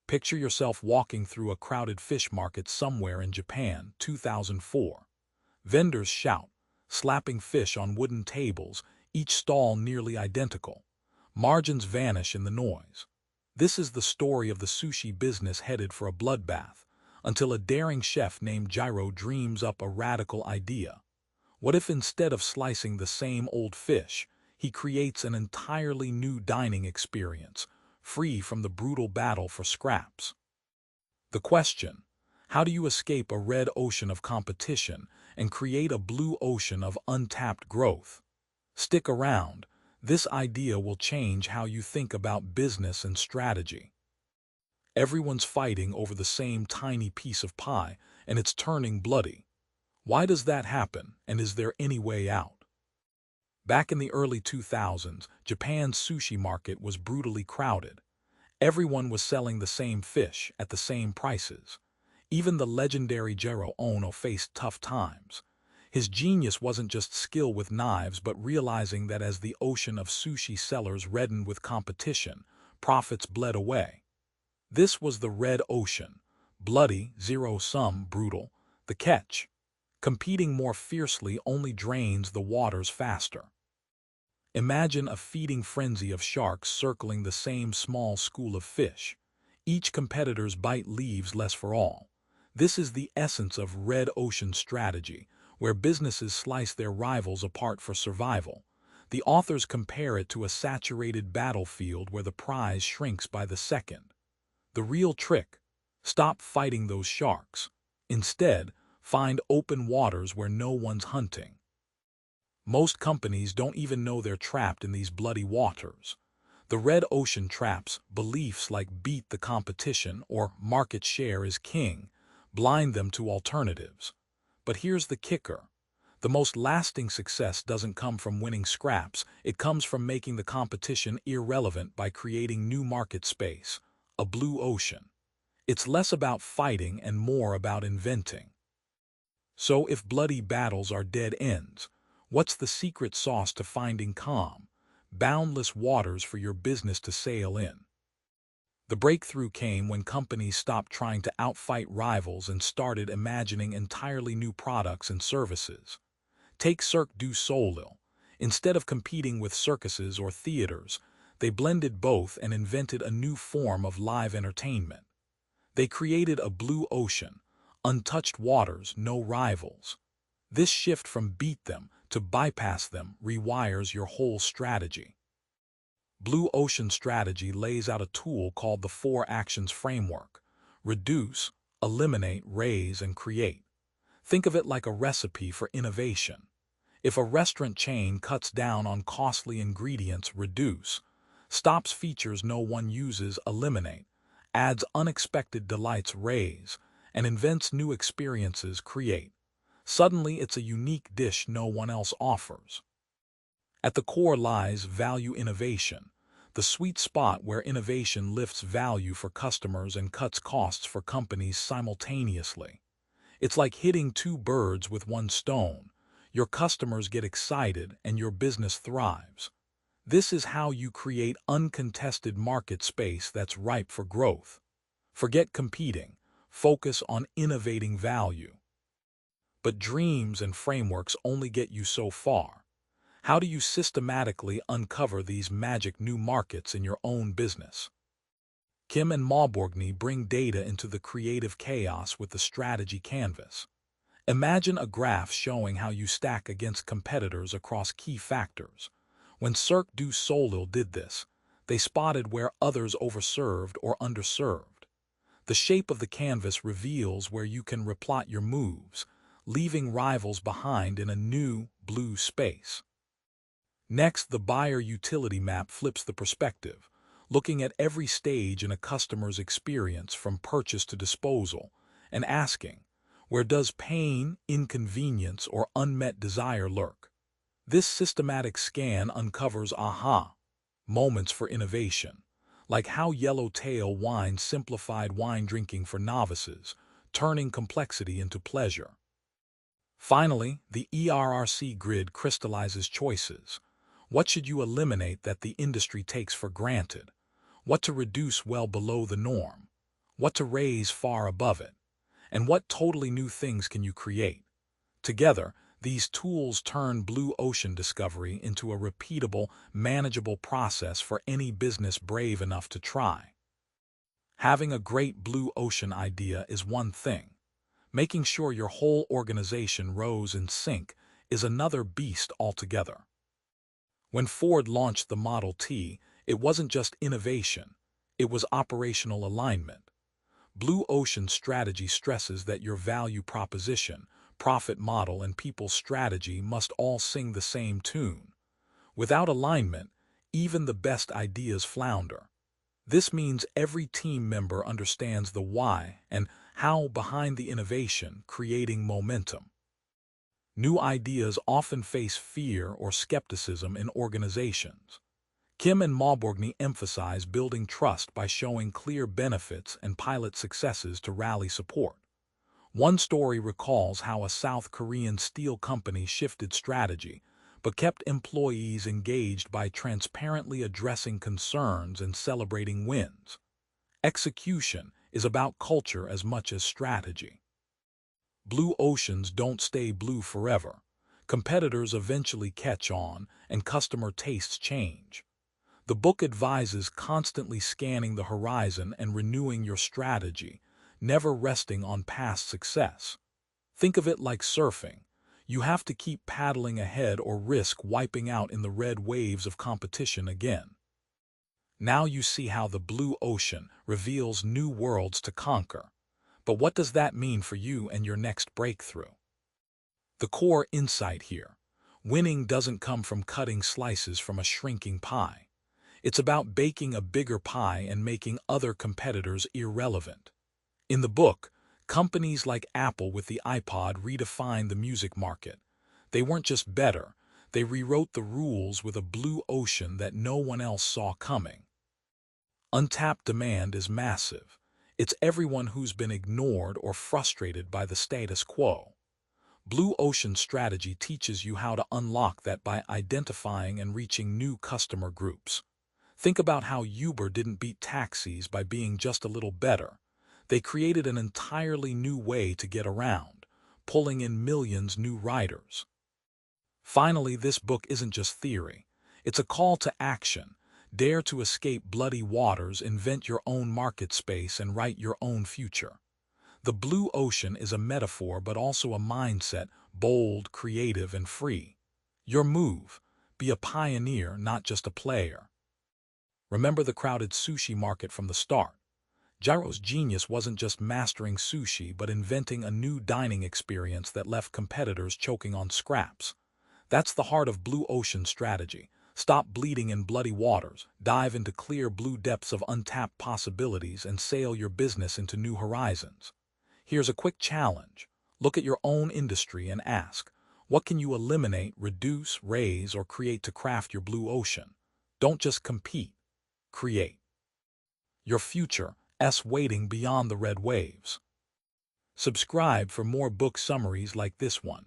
Picture yourself walking through a crowded fish market somewhere in Japan, 2004. Vendors shout, slapping fish on wooden tables, each stall nearly identical. Margins vanish in the noise. This is the story of the sushi business headed for a bloodbath, until a daring chef named Jiro dreams up a radical idea. What if instead of slicing the same old fish, he creates an entirely new dining experience, free from the brutal battle for scraps? The question: how do you escape a red ocean of competition and create a blue ocean of untapped growth? Stick around. This idea will change how you think about business and strategy. Everyone's fighting over the same tiny piece of pie, and it's turning bloody. Why does that happen, and is there any way out? Back in the early 2000s, Japan's sushi market was brutally crowded. Everyone was selling the same fish at the same prices. Even the legendary Jiro Ono faced tough times. His genius wasn't just skill with knives, but realizing that as the ocean of sushi sellers reddened with competition, profits bled away. This was the red ocean: bloody, zero-sum, brutal. The catch: competing more fiercely only drains the waters faster. Imagine a feeding frenzy of sharks circling the same small school of fish. Each competitor's bite leaves less for all. This is the essence of red ocean strategy, where businesses slice their rivals apart for survival. The authors compare it to a saturated battlefield where the prize shrinks by the second. The real trick: stop fighting those sharks. Instead, find open waters where no one's hunting. Most companies don't even know they're trapped in these bloody waters. The red ocean traps beliefs like beat the competition or market share is king, blind them to alternatives. But here's the kicker: the most lasting success doesn't come from winning scraps, it comes from making the competition irrelevant by creating new market space, a blue ocean. It's less about fighting and more about inventing. So if bloody battles are dead ends, what's the secret sauce to finding calm, boundless waters for your business to sail in? The breakthrough came when companies stopped trying to outfight rivals and started imagining entirely new products and services. Take Cirque du Soleil. Instead of competing with circuses or theaters, they blended both and invented a new form of live entertainment. They created a blue ocean, untouched waters, no rivals. This shift from beat them to bypass them rewires your whole strategy. Blue Ocean Strategy lays out a tool called the 4 Actions Framework: reduce, eliminate, raise, and create. Think of it like a recipe for innovation. If a restaurant chain cuts down on costly ingredients, reduce; stops features no one uses, eliminate; adds unexpected delights, raise; and invents new experiences, create, suddenly it's a unique dish no one else offers. At the core lies value innovation, the sweet spot where innovation lifts value for customers and cuts costs for companies simultaneously. It's like hitting 2 birds with 1 stone. Your customers get excited and your business thrives. This is how you create uncontested market space that's ripe for growth. Forget competing, focus on innovating value. But dreams and frameworks only get you so far. How do you systematically uncover these magic new markets in your own business? Kim and Mauborgne bring data into the creative chaos with the strategy canvas. Imagine a graph showing how you stack against competitors across key factors. When Cirque du Soleil did this, they spotted where others overserved or underserved. The shape of the canvas reveals where you can replot your moves, leaving rivals behind in a new, blue space. Next, the buyer utility map flips the perspective, looking at every stage in a customer's experience from purchase to disposal, and asking, where does pain, inconvenience, or unmet desire lurk? This systematic scan uncovers aha moments for innovation, like how Yellowtail wine simplified wine drinking for novices, turning complexity into pleasure. Finally, the ERRC grid crystallizes choices. What should you eliminate that the industry takes for granted? What to reduce well below the norm? what to raise far above it, and what totally new things can you create. Together, these tools turn blue ocean discovery into a repeatable, manageable process for any business brave enough to try. Having a great blue ocean idea is one thing. Making sure your whole organization rows in sync is another beast altogether. When Ford launched the Model T, it wasn't just innovation, it was operational alignment. Blue Ocean strategy stresses that your value proposition, profit model, and people strategy must all sing the same tune. Without alignment, even the best ideas flounder. This means every team member understands the why and how behind the innovation, creating momentum. New ideas often face fear or skepticism in organizations. Kim and Mauborgne emphasize building trust by showing clear benefits and pilot successes to rally support. One story recalls how a South Korean steel company shifted strategy, but kept employees engaged by transparently addressing concerns and celebrating wins. Execution is about culture as much as strategy. Blue oceans don't stay blue forever. Competitors eventually catch on, and customer tastes change. The book advises constantly scanning the horizon and renewing your strategy, never resting on past success. Think of it like surfing. You have to keep paddling ahead or risk wiping out in the red waves of competition again. Now you see how the blue ocean reveals new worlds to conquer. But what does that mean for you and your next breakthrough? The core insight here: winning doesn't come from cutting slices from a shrinking pie. It's about baking a bigger pie and making other competitors irrelevant. In the book, companies like Apple with the iPod redefined the music market. They weren't just better, they rewrote the rules with a blue ocean that no one else saw coming. Untapped demand is massive. It's everyone who's been ignored or frustrated by the status quo. Blue Ocean strategy teaches you how to unlock that by identifying and reaching new customer groups. Think about how Uber didn't beat taxis by being just a little better. They created an entirely new way to get around, pulling in millions new riders. Finally, this book isn't just theory. It's a call to action. Dare to escape bloody waters, invent your own market space, and write your own future. The blue ocean is a metaphor but also a mindset, bold, creative, and free. Your move: be a pioneer, not just a player. Remember the crowded sushi market from the start. Jiro's genius wasn't just mastering sushi but inventing a new dining experience that left competitors choking on scraps. That's the heart of Blue Ocean strategy. Stop bleeding in bloody waters, dive into clear blue depths of untapped possibilities, and sail your business into new horizons. Here's a quick challenge. Look at your own industry and ask, what can you eliminate, reduce, raise, or create to craft your blue ocean? Don't just compete. Create. Your future is waiting beyond the red waves. Subscribe for more book summaries like this one.